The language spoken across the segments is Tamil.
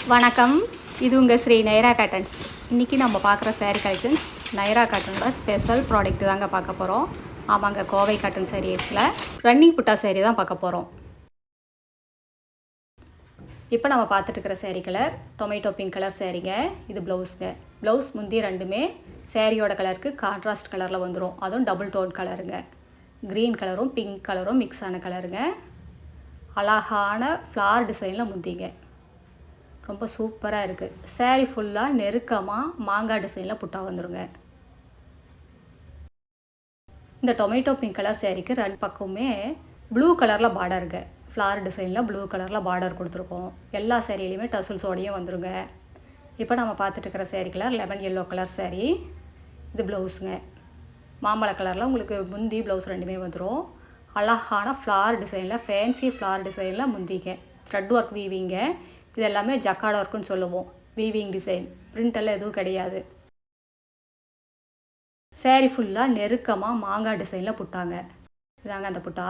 வணக்கம், இது உங்கள் ஸ்ரீ நைரா காட்டன்ஸ். இன்றைக்கி நம்ம பார்க்குற சேரீ கலெக்ஷன்ஸ் நைரா காட்டனோட ஸ்பெஷல் ப்ராடக்ட் தாங்க பார்க்க போகிறோம். ஆமாங்க, கோவை காட்டன் சாரீஸில் ரன்னிங் புட்டா சேரீ தான் பார்க்க போகிறோம். இப்போ நம்ம பார்த்துட்டு இருக்கிற saree colour tomato pink colour சேரீங்க. இது ப்ளவுஸுங்க. ப்ளவுஸ் முந்தி ரெண்டுமே சேரீயோட கலருக்கு கான்ட்ராஸ்ட் கலரில் வந்துடும். அதுவும் டபுள் டோன் கலருங்க. க்ரீன் கலரும் பிங்க் கலரும் மிக்ஸ் ஆன கலருங்க. அழகான ஃப்ளார் டிசைனில் முந்திங்க. ரொம்ப சூப்பராக இருக்குது. சேரீ ஃபுல்லாக நெருக்கமாக மாங்காய் டிசைனில் புட்டா வந்துடுங்க. இந்த டொமேட்டோ பிங்க் கலர் சேரீக்கு ரெண்டு பக்கமுமே ப்ளூ கலரில் பார்டருங்க. ஃப்ளார் டிசைனில் ப்ளூ கலரில் பார்டர் கொடுத்துருக்கோம். எல்லா சேரீலையுமே டசல்ஸோடையும் வந்துடுங்க. இப்போ நம்ம பார்த்துட்டு இருக்கிற saree colour lemon yellow colour sari. இது ப்ளவுஸுங்க. மாம்பழ கலரில் உங்களுக்கு முந்தி ப்ளவுஸ் ரெண்டுமே வந்துடும். அழகான ஃப்ளார் டிசைனில் ஃபேன்சி ஃப்ளார் டிசைனில் முந்திங்க. Thread work வீவிங்க. இது எல்லாமே ஜக்கார்ட் ஒர்க்குன்னு சொல்லுவோம். வீவிங் டிசைன், பிரிண்டெல்லாம் எதுவும் கிடையாது. சேரீ ஃபுல்லாக நெருக்கமாக மாங்காய் டிசைனில் புட்டாங்க. இதாங்க அந்த புட்டா.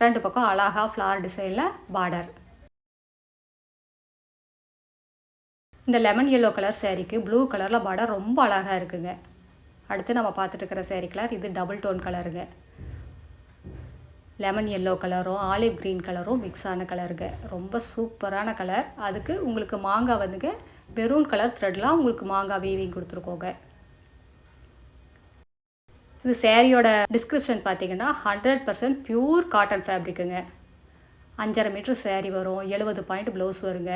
ரெண்டு பக்கம் அழகாக ஃப்ளார் டிசைனில் பார்டர். இந்த லெமன் எல்லோ கலர் சேரீக்கு ப்ளூ கலரில் பார்டர் ரொம்ப அழகாக இருக்குங்க. அடுத்து நம்ம பார்த்துட்டு இருக்கிற சேரீ கலர் இது டபுள் டோன் கலருங்க. லெமன் எல்லோ கலரும் ஆலிவ் க்ரீன் கலரும் மிக்ஸ் ஆன கலருங்க. ரொம்ப சூப்பரான கலர். அதுக்கு உங்களுக்கு மாங்காய் வந்துங்க மெரூன் கலர் த்ரெட்லாம் உங்களுக்கு மாங்காய் வீவிங் கொடுத்துருக்கோங்க. இது சேரீயோட டிஸ்கிரிப்ஷன் பார்த்தீங்கன்னா 100% பியூர் காட்டன் ஃபேப்ரிக்குங்க. 5.5 மீட்ரு சேரீ வரும். 70 பாயிண்ட் ப்ளவுஸ் வருங்க.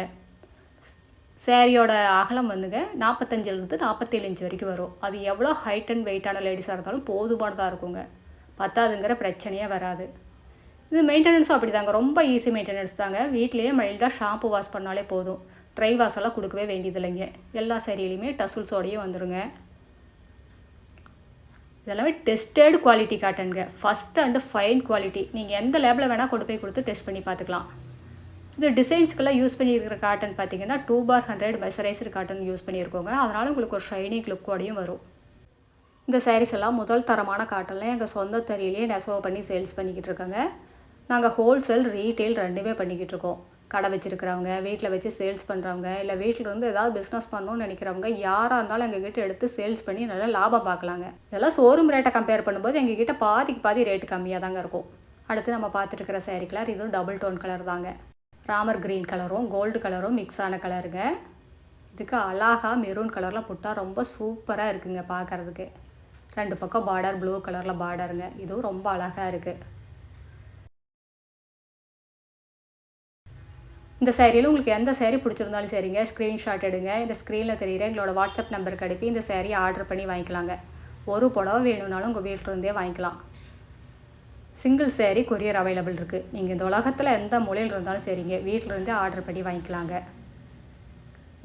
சேரீயோட அகலம் வந்துங்க 45லேருந்து 47 இன்ச் வரைக்கும் வரும். அது எவ்வளோ ஹைட் அண்ட் வெயிட்டான லேடிஸாக இருந்தாலும் போதுமானதாக இருக்குங்க. பத்தாதுங்கிற பிரச்சனையே வராது. இது மெயின்டெனன்ஸும் அப்படி தாங்க. ரொம்ப ஈஸி மெயின்டெனன்ஸ் தாங்க. வீட்லேயே மைல்டாக ஷாம்பு வாஷ் பண்ணாலே போதும். ட்ரை வாஷெல்லாம் கொடுக்கவே வேண்டியது இல்லைங்க. எல்லா சேரீலையுமே டசல்ஸோடையே வந்துடுங்க. இதெல்லாமே டெஸ்டட் குவாலிட்டி காட்டனுங்க. First and fine quality. நீங்கள் எந்த லேபில் வேணால் கொண்டு போய் கொடுத்து டெஸ்ட் பண்ணி பார்த்துக்கலாம். இது டிசைன்ஸ்க்கெல்லாம் யூஸ் பண்ணியிருக்கிற காட்டன் பார்த்தீங்கன்னா 2/100 மெசரைஸ்டு காட்டன் யூஸ் பண்ணியிருக்கோங்க. அதனால் உங்களுக்கு ஒரு ஷைனிங் லுக்கோடையும் வரும். இந்த சாரீஸ் எல்லாம் முதல் தரமான காட்டனில் எங்கள் சொந்த தறியிலேயே நெசவு பண்ணி சேல்ஸ் பண்ணிக்கிட்டு இருக்கோங்க. நாங்கள் ஹோல்சேல் ரீட்டெயில் ரெண்டுமே பண்ணிக்கிட்டு இருக்கோம். கடை வச்சுருக்கிறவங்க, வீட்டில் வச்சு சேல்ஸ் பண்ணுறவங்க, இல்லை வீட்டில் இருந்து ஏதாவது பிஸ்னஸ் பண்ணணும்னு நினைக்கிறவங்க யாராக இருந்தாலும் எங்ககிட்ட எடுத்து சேல்ஸ் பண்ணி நல்லா லாபம் பார்க்கலாங்க. இதெல்லாம் ஷோரூம் ரேட்டை கம்பேர் பண்ணும்போது எங்ககிட்ட பாதிக்கு பாதி ரேட்டு கம்மியாக தாங்க இருக்கும். அடுத்து நம்ம பார்த்துட்டு இருக்கிற சேரீ கலர் இதுவும் டபுள் டோன் கலர் தாங்க. ராமர் க்ரீன் கலரும் கோல்டு கலரும் மிக்ஸ் ஆன கலருங்க. இதுக்கு அழகாக மெரூன் கலரில் புட்டா ரொம்ப சூப்பராக இருக்குங்க பார்க்குறதுக்கு. ரெண்டு பக்கம் பார்டர் ப்ளூ கலரில் பார்டருங்க. இதுவும் ரொம்ப அழகாக இருக்குது. இந்த சேரீயில் உங்களுக்கு எந்த சேரீ பிடிச்சிருந்தாலும் சரிங்க, ஸ்க்ரீன்ஷாட் எடுங்க. இந்த ஸ்க்ரீனில் தெரிகிற எங்களோட வாட்ஸ்அப் நம்பருக்கு அனுப்பி இந்த சேரீ ஆர்டர் பண்ணி வாங்கிக்கலாங்க. ஒரு புடவை வேணும்னாலும் உங்கள் வீட்டிலேருந்தே வாங்கிக்கலாம். சிங்கிள் சேரீ கொரியர் அவைலபிள் இருக்குது. நீங்கள் இந்த உலகத்தில் எந்த மூலையில் இருந்தாலும் சரிங்க, வீட்டிலேருந்தே ஆர்டர் பண்ணி வாங்கிக்கலாங்க.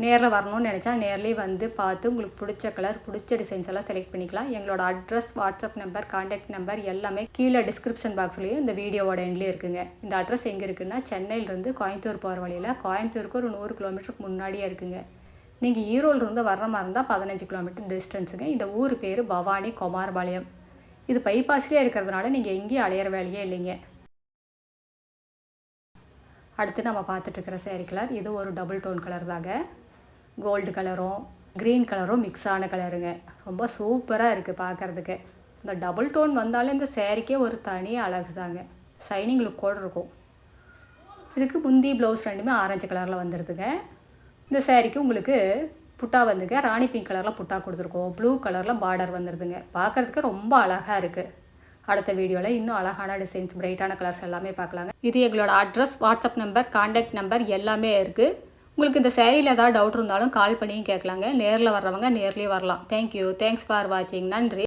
நேரில் வரணும்னு நினச்சா நேர்லேயே வந்து பார்த்து உங்களுக்கு பிடிச்ச கலர் பிடிச்ச டிசைன்ஸ் எல்லாம் செலக்ட் பண்ணிக்கலாம். எங்களோட address, WhatsApp number, contact number எல்லாமே கீழே டிஸ்கிரிப்ஷன் பாக்ஸ்லேயும் இந்த வீடியோவோட எண்ட்லேயும் இருக்குங்க. இந்த அட்ரஸ் எங்கே இருக்குன்னா சென்னையிலேருந்து கோயம்புத்தூர் போகிற வழியில் கோயம்புத்தூருக்கு ஒரு 100 கிலோமீட்டருக்கு முன்னாடியே இருக்குங்க. நீங்கள் ஈரோடுலேருந்து வர்ற மாதிரி இருந்தால் 15 கிலோமீட்டர் டிஸ்டன்ஸுங்க. இந்த ஊர் பேர் பவானி குமாரபாளையம். இது பைபாஸ்லேயே இருக்கிறதுனால நீங்கள் எங்கேயும் அலையிற வேலையே இல்லைங்க. அடுத்து நம்ம பார்த்துட்டு இருக்கிற சேரீ கலர் இது ஒரு டபுள் டோன் கலர் தாங்க. கோல்டு கலரும் க்ரீன் கலரும் மிக்ஸ் ஆன கலருங்க. ரொம்ப சூப்பராக இருக்குது பார்க்குறதுக்கு. இந்த டபுள் டோன் வந்தாலும் இந்த சேரீக்கே ஒரு தனி அழகு தாங்க. ஷைனிங் லுக்கோடு இருக்கும். இதுக்கு முந்தி ப்ளவுஸ் ரெண்டுமே ஆரஞ்சு கலரில் வந்துடுதுங்க. இந்த சேரீக்கு உங்களுக்கு புட்டா வந்துங்க ராணி பிங்க் கலரில் புட்டா கொடுத்துருக்கோம். ப்ளூ கலரில் பார்டர் வந்துடுதுங்க. பார்க்குறதுக்கு ரொம்ப அழகாக இருக்குது. அடுத்த வீடியோவில் இன்னும் அழகான டிசைன்ஸ், பிரைட்டான கலர்ஸ் எல்லாமே பார்க்கலாங்க. இது எங்களோட address, WhatsApp number, contact number எல்லாமே இருக்குது. உங்களுக்கு இந்த சேரீயில் ஏதாவது டவுட் இருந்தாலும் கால் பண்ணியும் கேட்கலாங்க. நேரில் வர்றவங்க நேர்லேயே வரலாம். தேங்க்யூ. தேங்க்ஸ் ஃபார் வாட்சிங். நன்றி.